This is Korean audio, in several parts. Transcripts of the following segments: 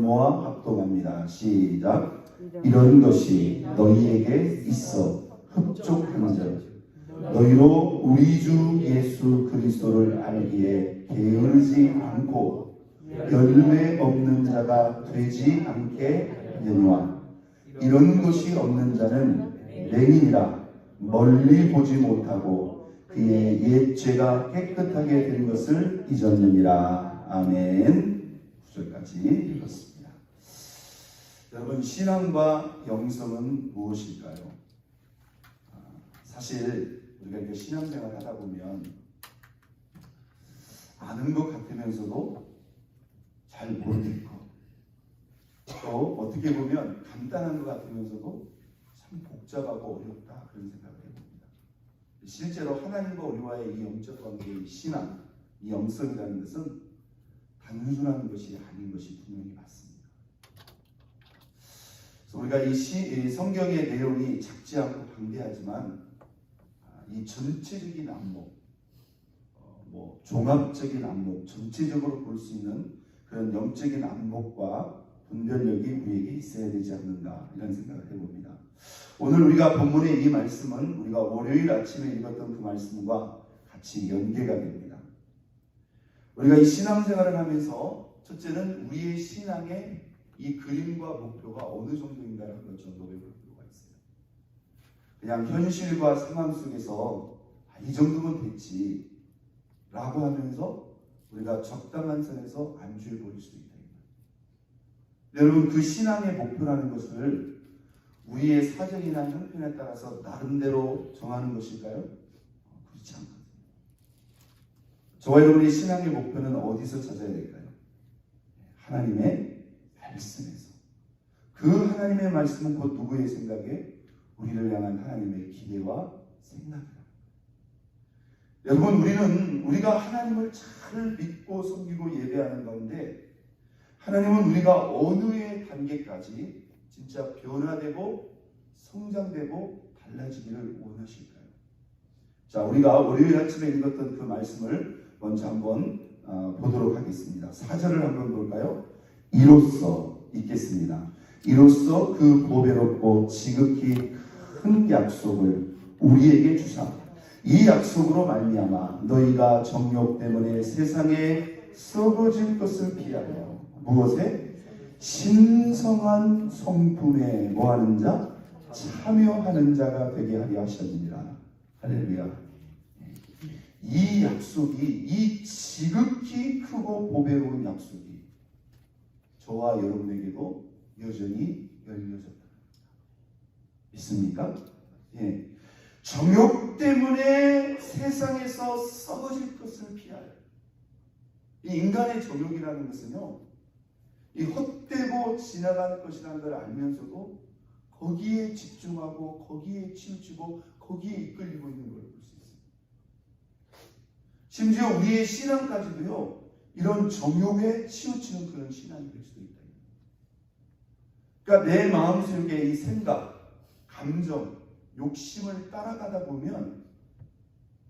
나무와 합동합니다. 시작. 이런 것이 너희에게 있어 흡족한 점 너희로 우리 주 예수 그리스도를 알기에 게으르지 않고 열매 없는 자가 되지 않게 하려니와 이런 것이 없는 자는 맹인이라 멀리 보지 못하고 그의 옛 죄가 깨끗하게 된 것을 잊었느니라. 아멘. 9절까지 읽었습니다. 여러분, 신앙과 영성은 무엇일까요? 사실 우리가 이렇게 신앙생활 하다 보면 아는 것 같으면서도 잘 모르겠고, 또 어떻게 보면 간단한 것 같으면서도 참 복잡하고 어렵다, 그런 생각을 해봅니다. 실제로 하나님과 우리와의 이 영적 관계의 신앙, 이 영성이라는 것은 단순한 것이 아닌 것이 분명히 맞습니다. 그래서 우리가 이 성경의 내용이 작지 않고 방대하지만 이 전체적인 안목, 종합적인 안목, 전체적으로 볼 수 있는 그런 영적인 안목과 분별력이 우리에게 있어야 되지 않는가, 이런 생각을 해봅니다. 오늘 우리가 본문의 이 말씀은 우리가 월요일 아침에 읽었던 그 말씀과 같이 연계가 됩니다. 우리가 이 신앙생활을 하면서 첫째는 우리의 신앙의 이 그림과 목표가 어느 정도인가를 한번 좀 노려볼 필요가 있어요. 그냥 현실과 상황 속에서 이 정도면 됐지 라고 하면서 우리가 적당한 선에서 안주해 버릴 수도 있다. 여러분, 그 신앙의 목표라는 것을 우리의 사정이나 형편에 따라서 나름대로 정하는 것일까요? 그렇지 않거든요. 저와 여러분의 신앙의 목표는 어디서 찾아야 될까요? 하나님의 말씀에서. 그 하나님의 말씀은 곧 누구의 생각에? 우리를 향한 하나님의 기대와 생각이다. 여러분, 우리가 하나님을 잘 믿고 섬기고 예배하는 가운데 하나님은 우리가 어느 단계까지 진짜 변화되고 성장되고 달라지기를 원하실까요? 자, 우리가 월요일 아침에 읽었던 그 말씀을 먼저 한번 보도록 하겠습니다. 4절을 한번 볼까요? 이로써 읽겠습니다. 이로써 그 보배롭고 지극히 큰 약속을 우리에게 주사 이 약속으로 말미암아 너희가 정욕 때문에 세상에 썩어질 것을 피하여 무엇에? 신성한 성품에 뭐하는 자? 참여하는 자가 되게 하려 하셨느니라. 할렐루야. 이 약속이, 이 지극히 크고 보배로운 약속이 저와 여러분에게도 여전히 열려졌다. 믿습니까? 예. 정욕 때문에 세상에서 썩어질 것을 피하여. 이 인간의 정욕이라는 것은요, 이 헛되고 지나가는 것이라는 걸 알면서도 거기에 집중하고 거기에 치우치고 거기에 이끌리고 있는 걸 볼 수 있습니다. 심지어 우리의 신앙까지도요, 이런 정욕에 치우치는 그런 신앙이 될 수도 있다. 그러니까 내 마음속에 이 생각, 감정, 욕심을 따라가다 보면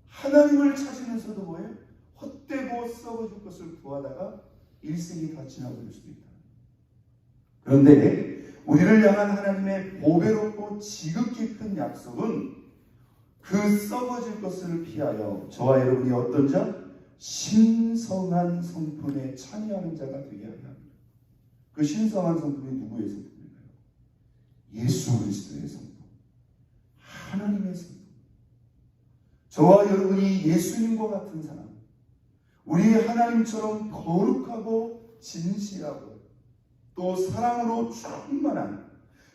하나님을 찾으면서도 뭐예요? 헛되고 썩어질 것을 구하다가 일생이 다 지나버릴 수도 있다. 그런데 우리를 향한 하나님의 보배롭고 지극히 큰 약속은 그 썩어질 것을 피하여 저와 여러분이 어떤 자? 신성한 성품에 참여하는 자가 되게 하려 합니다. 그 신성한 성품이 누구의 성품일까요? 예수 그리스도의 성품, 하나님의 성품. 저와 여러분이 예수님과 같은 사람, 우리 하나님처럼 거룩하고 진실하고 또 사랑으로 충만한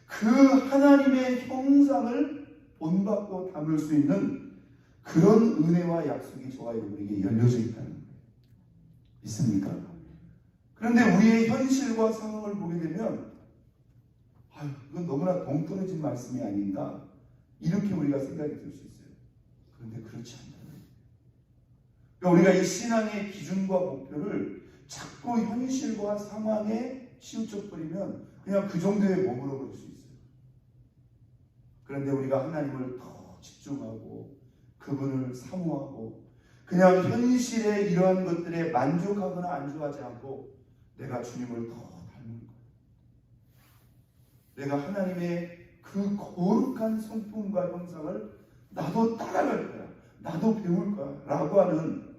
그 하나님의 형상을 본받고 담을 수 있는 그런 은혜와 약속이 저와 여러분에게 열려져 있다는 거예요. 있습니까? 그런데 우리의 현실과 상황을 보게 되면 이건 너무나 동떨어진 말씀이 아닌가, 이렇게 우리가 생각이 들 수 있어요. 그런데 그렇지 않다는 거예요. 그러니까 우리가 이 신앙의 기준과 목표를 자꾸 현실과 상황에 치우쳐버리면 그냥 그 정도에 머물러 버릴 수 있어요. 그런데 우리가 하나님을 더 집중하고 그분을 사모하고 그냥 현실의 이러한 것들에 만족하거나 안주하지 않고 내가 주님을 더 닮은 거예요. 내가 하나님의 그 거룩한 성품과 형상을 나도 따라갈 거야, 나도 배울 거야 라고 하는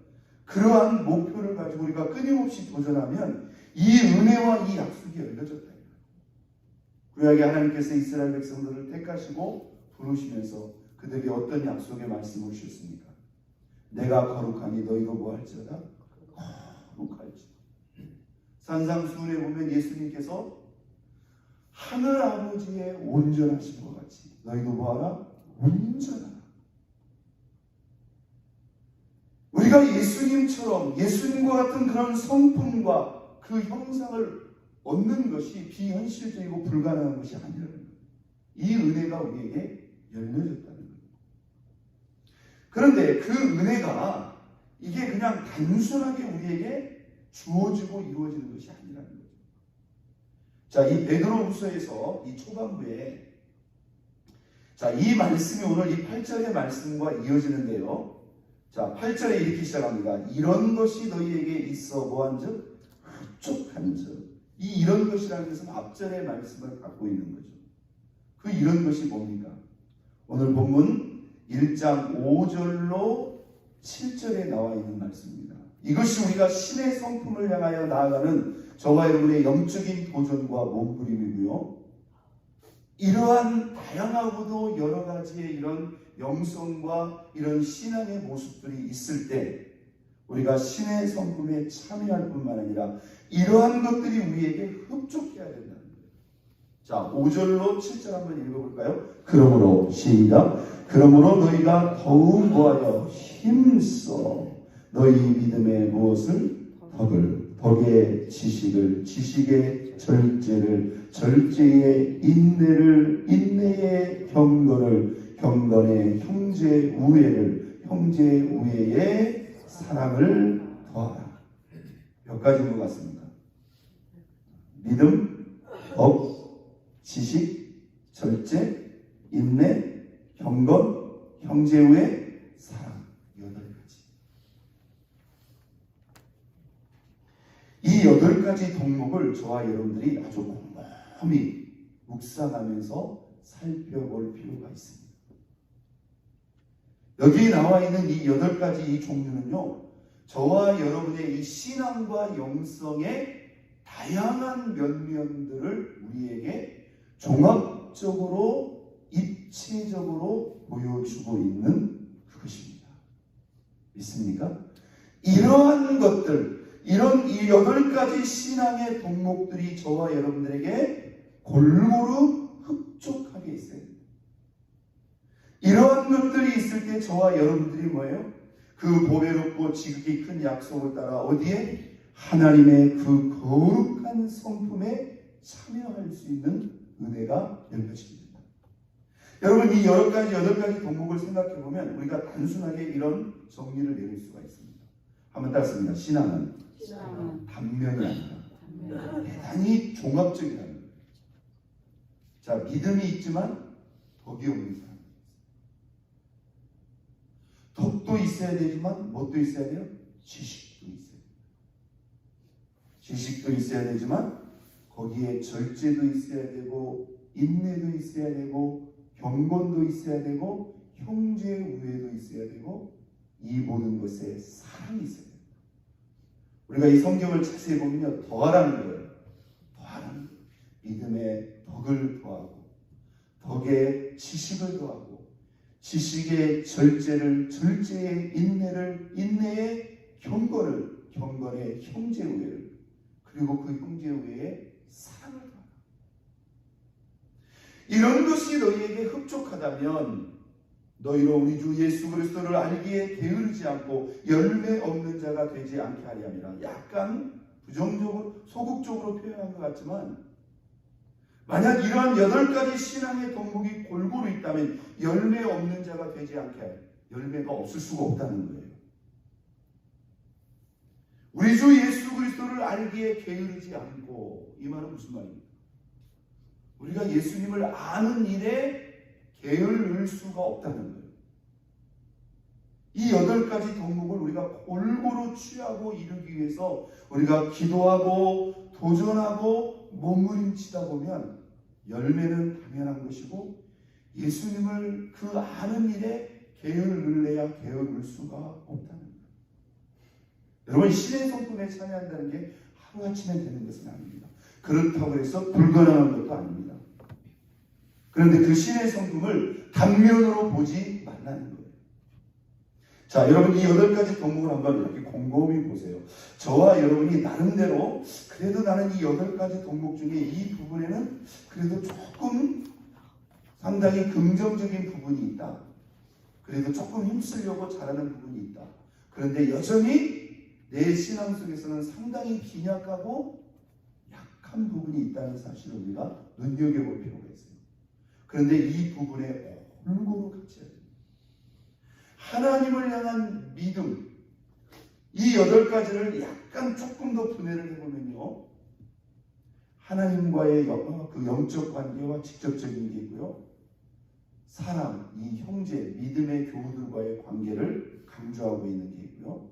그러한 목표를 가지고 우리가 끊임없이 도전하면 이 은혜와 이 약속이 열려졌다. 구약의 하나님께서 이스라엘 백성들을 택하시고 부르시면서 그들에게 어떤 약속의 말씀을 주셨습니까? 내가 거룩하니 너희도 뭐할지어다? 거룩할지어다. 산상수훈에 보면 예수님께서 하늘 아버지의 온전하신 것 같이 너희도 뭐하라? 온전하라. 우리가 예수님처럼 예수님과 같은 그런 성품과 그 형상을 얻는 것이 비현실적이고 불가능한 것이 아니라는 거예요. 이 은혜가 우리에게 열려졌다는 거예요. 그런데 그 은혜가 이게 그냥 단순하게 우리에게 주어지고 이루어지는 것이 아니라는 거죠. 자, 이 베드로후서에서 이 초반부에 자, 이 말씀이 오늘 이 8절의 말씀과 이어지는데요. 자, 8절에 이렇게 시작합니다. 이런 것이 너희에게 있어 뭐한즉 흡족한즉. 이 이런 것이라는 것은 앞절의 말씀을 갖고 있는 거죠. 그 이런 것이 뭡니까? 오늘 본문 1장 5절로 7절에 나와 있는 말씀입니다. 이것이 우리가 신의 성품을 향하여 나아가는 저와 여러분의 영적인 도전과 몸부림이고요. 이러한 다양하고도 여러 가지의 이런 영성과 이런 신앙의 모습들이 있을 때 우리가 신의 성품에 참여할 뿐만 아니라 이러한 것들이 우리에게 흡족해야 된다는 거예요. 자, 5절로 7절 한번 읽어볼까요? 그러므로 시작. 그러므로 너희가 더욱 뭐하여 힘써 너희 믿음의 무엇을 덕의 지식을 지식의 절제를 절제의 인내를 인내의 경건을 경건의 형제 우애를 형제 우애의 사랑을 더하라. 몇 가지인 것 같습니다. 믿음, 덕, 지식, 절제, 인내, 경건, 형제 우애, 사랑. 8가지. 이 8가지 덕목을 저와 여러분들이 아주 꼼꼼히 묵상하면서 살펴볼 필요가 있습니다. 여기 나와 있는 이 8가지 이 종류는요, 저와 여러분의 이 신앙과 영성의 다양한 면면들을 우리에게 종합적으로 입체적으로 보여주고 있는 그것입니다. 믿습니까? 이러한 것들, 이런 이 8가지 신앙의 덕목들이 저와 여러분들에게 골고루 흡족하게 있어야 됩니다. 이러한 것들이 있을 때 저와 여러분들이 뭐예요? 그 보배롭고 지극히 큰 약속을 따라 어디에? 하나님의 그 거룩한 성품에 참여할 수 있는 은혜가 열려집니다. 여러분, 이 8가지 덕목을 생각해보면 우리가 단순하게 이런 정리를 내릴 수가 있습니다. 한번 따라습니다. 신앙은 단면이 아니라 대단히 종합적이라는 거예요. 자, 믿음이 있지만 덕이 없는 사람. 덕도 있어야 되지만 뭣도 있어야 돼요? 지식도 있어야 돼요. 지식도 있어야 되지만 거기에 절제도 있어야 되고 인내도 있어야 되고 경건도 있어야 되고 형제 우애도 있어야 되고 이 모든 것에 사랑이 있어야 됩니다. 우리가 이 성경을 자세히 보면요, 더하라는 거예요. 더하라는 거예요. 믿음의 덕을 더하고 덕의 지식을 더하고 지식의 절제를 절제의 인내를 인내의 경건을 경건의 형제 우애를 그리고 그 형제 우애의 사랑을 더하라. 이런 것이 너희에게 흡족하다면 너희로 우리 주 예수 그리스도를 알기에 게으르지 않고 열매 없는 자가 되지 않게 하리 함이라. 약간 부정적으로 소극적으로 표현한 것 같지만 만약 이러한 8가지 신앙의 덕목이 골고루 있다면 열매 없는 자가 되지 않게 할 열매가 없을 수가 없다는 거예요. 우리 주 예수 그리스도를 알기에 게으르지 않고, 이 말은 무슨 말입니까? 우리가 예수님을 아는 일에 게으를 수가 없다는 거예요. 이 8가지 덕목을 우리가 골고루 취하고 이루기 위해서 우리가 기도하고 도전하고 몸부림치다 보면 열매는 당연한 것이고 예수님을 그 아는 일에 게을러야 게을을 수가 없다는 거예요. 여러분, 신의 성품에 참여한다는 게 하루아침에 되는 것은 아닙니다. 그렇다고 해서 불가능한 것도 아닙니다. 그런데 그 신의 성품을 단면으로 보지 말라는 거예요. 자, 여러분, 이 8가지 덕목을 한번 이렇게 곰곰이 보세요. 저와 여러분이 나름대로 그래도 나는 이 8가지 덕목 중에 이 부분에는 그래도 조금 상당히 긍정적인 부분이 있다. 그래도 조금 힘쓰려고 잘하는 부분이 있다. 그런데 여전히 내 신앙 속에서는 상당히 빈약하고 약한 부분이 있다는 사실을 우리가 눈여겨볼 필요가 있어요. 그런데 이 부분에 골고루 같이 해야 됩니다. 하나님을 향한 믿음, 이 8가지를 약간 조금 더 분해를 해보면요, 하나님과의 그 영적 관계와 직접적인 게 있고요, 사람, 이 형제, 믿음의 교우들과의 관계를 강조하고 있는 게 있고요,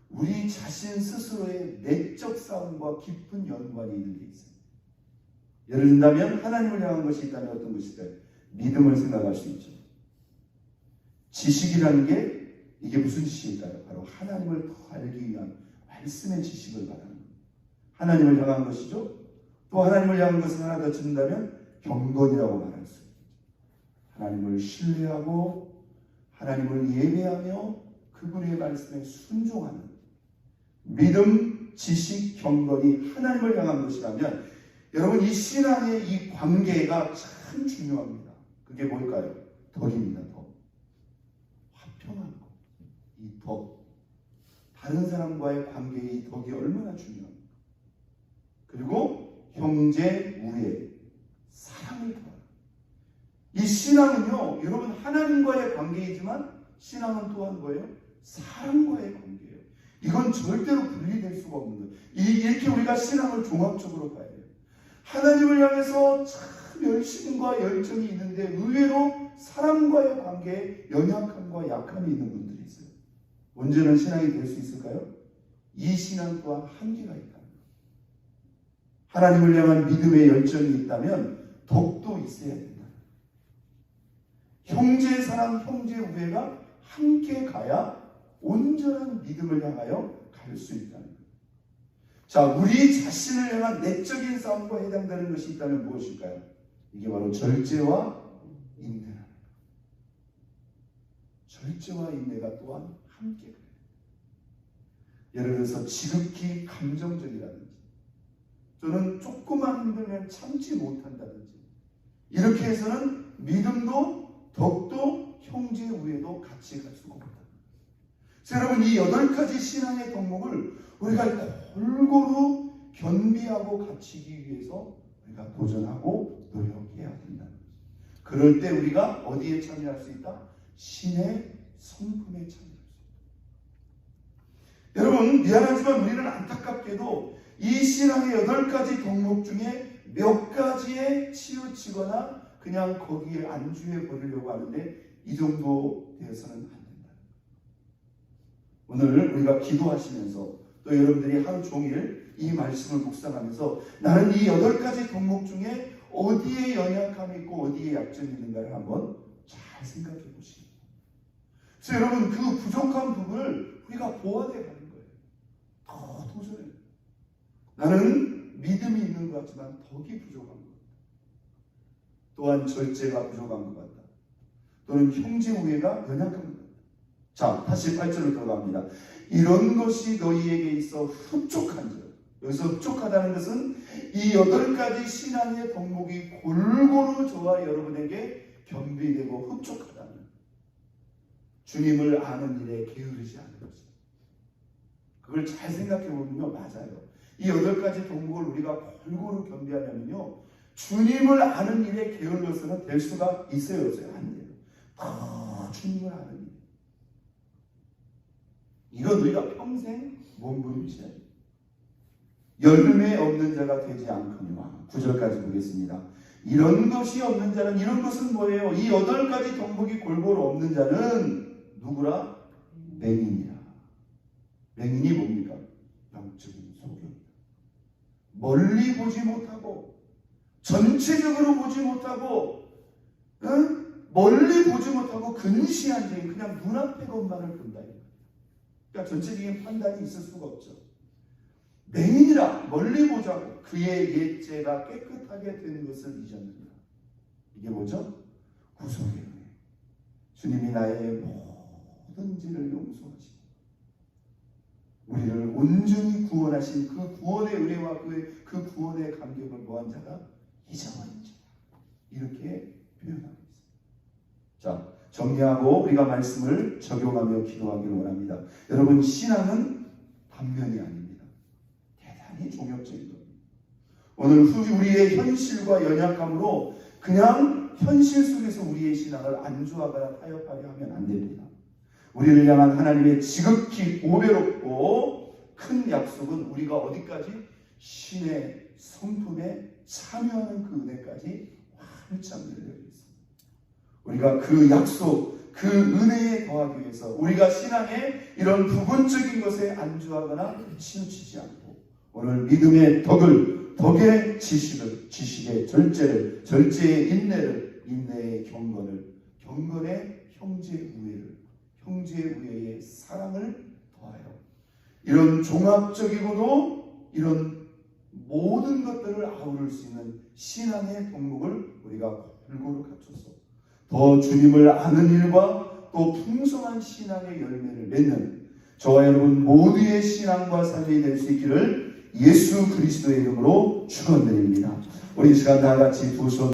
우리 자신 스스로의 내적 싸움과 깊은 연관이 있는 게 있어요. 예를 든다면 하나님을 향한 것이 있다면 어떤 것일까요? 믿음을 생각할 수 있죠. 지식이라는 게 이게 무슨 지식일까요? 바로 하나님을 더 알기 위한 말씀의 지식을 말하는 거예요. 하나님을 향한 것이죠. 또 하나님을 향한 것을 하나 더 짓는다면 경건이라고 말할 수 있죠. 하나님을 신뢰하고 하나님을 예배하며 그분의 말씀에 순종하는 믿음, 지식, 경건이 하나님을 향한 것이라면 여러분, 이 신앙의 이 관계가 참 중요합니다. 그게 뭘까요? 덕입니다. 덕. 화평한 것. 이 덕. 다른 사람과의 관계의 이 덕이 얼마나 중요합니까? 그리고 형제, 우애, 사랑을 더하는. 이 신앙은요, 여러분, 하나님과의 관계이지만 신앙은 또한 뭐예요? 사람과의 관계예요. 이건 절대로 분리될 수가 없는 거예요. 이렇게 우리가 신앙을 종합적으로 봐야 돼요. 하나님을 향해서 참 열심과 열정이 있는데 의외로 사람과의 관계에 연약함과 약함이 있는 분들이 있어요. 언제는 신앙이 될 수 있을까요? 이 신앙 또한 한계가 있다. 하나님을 향한 믿음의 열정이 있다면 덕도 있어야 된다. 형제 사랑, 형제 우애가 함께 가야 온전한 믿음을 향하여 갈 수 있다는 거예요. 자, 우리 자신을 향한 내적인 싸움과 해당되는 것이 있다면 무엇일까요? 이게 바로 절제와 인내랍니다. 절제와 인내가 또한 함께 그래요. 예를 들어서 지극히 감정적이라든지 또는 조금만 힘들면 참지 못한다든지 이렇게 해서는 믿음도 덕도 형제 우애도 같이 갈 수가 없다. 그래서 여러분, 이 8가지 신앙의 덕목을 우리가 골고루 겸비하고 갖추기 위해서 우리가 도전하고 노력해야 된다는 거죠. 그럴 때 우리가 어디에 참여할 수 있다? 신의 성품에 참여할 수 있다. 여러분, 미안하지만 우리는 안타깝게도 이 신앙의 8가지 덕목 중에 몇 가지에 치우치거나 그냥 거기에 안주해 버리려고 하는데 이 정도 되어서는 안 된다. 오늘 우리가 기도하시면서 또 여러분들이 하루 종일 이 말씀을 묵상하면서 나는 이 8가지 덕목 중에 어디에 연약함이 있고 어디에 약점이 있는가를 한번 잘 생각해 보시기 바랍니다. 그래서 여러분, 그 부족한 부분을 우리가 보완해 가는 거예요. 더 도전해. 나는 믿음이 있는 것 같지만 덕이 부족한 것 같다. 또한 절제가 부족한 것 같다. 또는 형제 우애가 연약한 것 같다. 자, 다시 8절로 들어갑니다. 이런 것이 너희에게 있어 흡족한즉. 여기서 흡족하다는 것은 이 8가지 신앙의 덕목이 골고루 저와 여러분에게 겸비되고 흡족하다는 주님을 아는 일에 게으르지 않는 것입니다. 그걸 잘 생각해 보면요, 맞아요. 이 8가지 덕목을 우리가 골고루 겸비하려면요, 주님을 아는 일에 게을러서는 될 수가 있어요, 없어요? 안 돼요. 주님을 아는 일. 이건 우리가 평생 몸부림쳐야 돼요. 열매 없는 자가 되지 않거니와. 9절까지 보겠습니다. 이런 것이 없는 자는, 이런 것은 뭐예요? 이 8가지 덕목이 골고루 없는 자는 누구라? 맹인이라. 맹인이 뭡니까? 영적인 소경이다. 멀리 보지 못하고 전체적으로 보지 못하고 멀리 보지 못하고 근시한 자, 그냥 눈앞의 것만을 본다. 그러니까 전체적인 판단이 있을 수가 없죠. 맹인이라 멀리 보자고 그의 옛죄가 깨끗하게 된 것을 잊었느니라. 이게 뭐죠? 구속의 은혜. 주님이 나의 모든 죄를 용서하시고 우리를 온전히 구원하신 그 구원의 은혜와 그 구원의 감격을 뭐한 자가? 잊어버린 자. 이렇게 표현하고 있습니다. 자, 정리하고 우리가 말씀을 적용하며 기도하기를 원합니다. 여러분, 신앙은 단면이 아닙니다. 대단히 종합적인 겁니다. 오늘 우리의 현실과 연약함으로 그냥 현실 속에서 우리의 신앙을 안주하거나 타협하려 하면 안 됩니다. 우리를 향한 하나님의 지극히 오배롭고 큰 약속은 우리가 어디까지? 신의 성품에 참여하는 그 은혜까지 활짝 열려 있습니다. 우리가 그 약속, 그 은혜에 더하기 위해서 우리가 신앙의 이런 부분적인 것에 안주하거나 치우치지 않고 오늘 믿음의 덕의 지식의 절제를, 절제의 인내를, 인내의 경건의 형제의 우애를, 형제의 우애의 사랑을 더하여 이런 종합적이고도 이런 모든 것들을 아우를 수 있는 신앙의 덕목을 우리가 골고루 갖춰서 더 주님을 아는 일과 또 풍성한 신앙의 열매를 맺는 저와 여러분 모두의 신앙과 삶이 될 수 있기를 예수 그리스도의 이름으로 축원드립니다. 우리 시간 다 같이 두 손